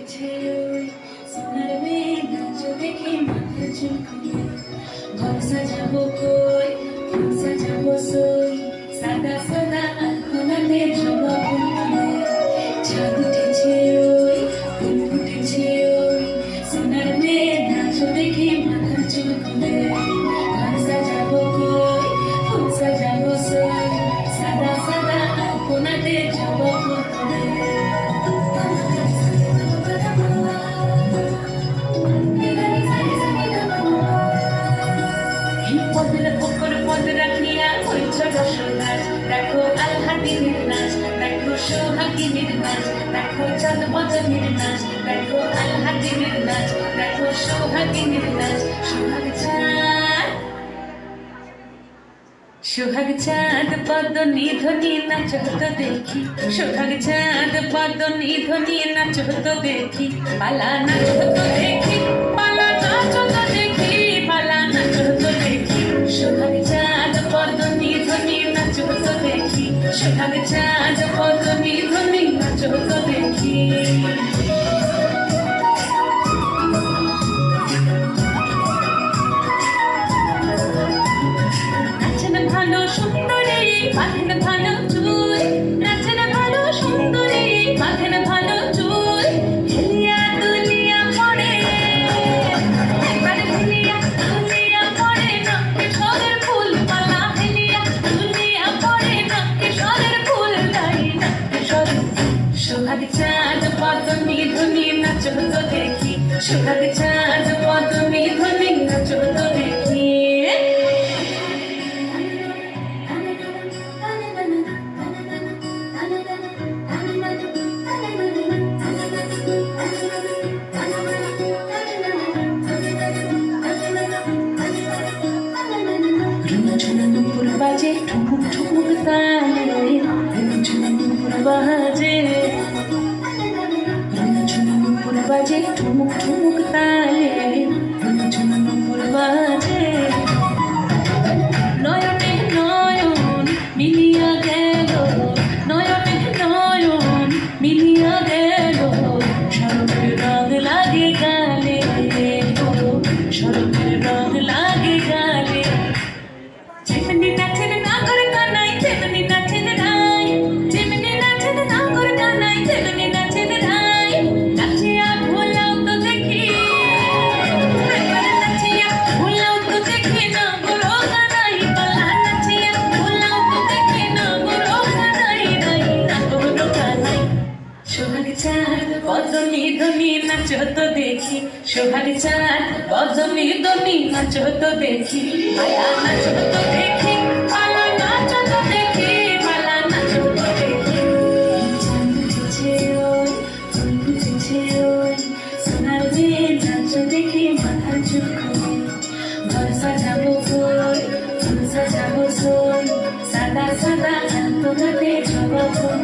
উঠেছে ওই সোনার মেয়ে নাচ দেখে মাথা চুলকুলে ঘর সাজাবো কই ফুল সাজাবো সই সাদা সাদা আলপনাতে জবা ফুল তুলে চাঁদ উঠেছে ওই ফুল ফুটেছে ওই সোনার মেয়ে নাচ দেখে মাথা চুলকুলে ঘর সাজাবো কই ফুল সাজাবো সই সাদা সাদা আলপনাতে জবা ফুল তুলে দেখো আল্লাদিনের নাচ দেখো সোহাগিনীর নাচ দেখো চাঁদ বদনের নাচ দেখো আল্লাদিনের নাচ দেখো সোহাগিনীর নাচ সোহাগ চাঁদ পদ নিধনি নাচ তো দেখি সোহাগ চাঁদ পদ নিধনি নাচ তো দেখি পালা নাচ তো দেখি পালা নাচ তো দেখি পালা নাচ তো দেখি সোহাগ চাঁদ পদ নিধনি নাচ তো দেখি সোহাগ চাঁদ পদ নিধনি নাচ তো দেখি ভালো সুন্দরী মাথেন ভালো চুল নাচেন ভালো সুন্দরী মাথেন ভালো চুল হেলিয়া দুলিয়া পড়ে একবার হেলিয়া দুলিয়া পড়ে নাকে সরের ফুল পালা হেলিয়া দুলিয়া পড়ে নাকে সরের ফুল লাই নাকে সরের সোহাগ চাঁদ পদ নিধনি নাচ তো দেখি সোহাগ চাঁদ পদ নিধনি নাচ তো দেখি বাজে ঠুমুক ঠুমুক তালে নুপুর বাজে নুপুর বাজে ঠুমুক ঠুমুক তালে নুপুর বাজে নয়নে নয়ন মিলিয়া গেল নয়নে নয়ন মিলিয়া গেল শরতের রং লাগে গালে শরতের রং লাগে গালে যেমনি নাচেন নাগর কানাই তেমনি নাচেন রাই যেমনি নাচেন নাগর কানাই তেমনি নাচেন রাই নাচিয়া ভোলাও তো দেখি একবার নাচিয়া ভোলাও তো দেখি নাগর কানাই পালা নাচিয়া ভোলাও তো দেখি নাগর কানাই রাই নাগর কানাই সোহাগ চাঁদ পদ নিধনি নাচ তো দেখি সোহাগ চাঁদ পদ নিধনি নাচ তো দেখি পালা নাচ তো দেখি পালা নাচ তো দেখি পালা নাচ তো দেখি চাঁদ উঠেছে ওই ফুল ফুটেছে ওই সোনার মেয়ে নাচ দেখি মাথা চুলকুলে ঘর সাজাবো কই ফুল সাজাবো সই সাদা সাদা আলপনাতে জবা ফুল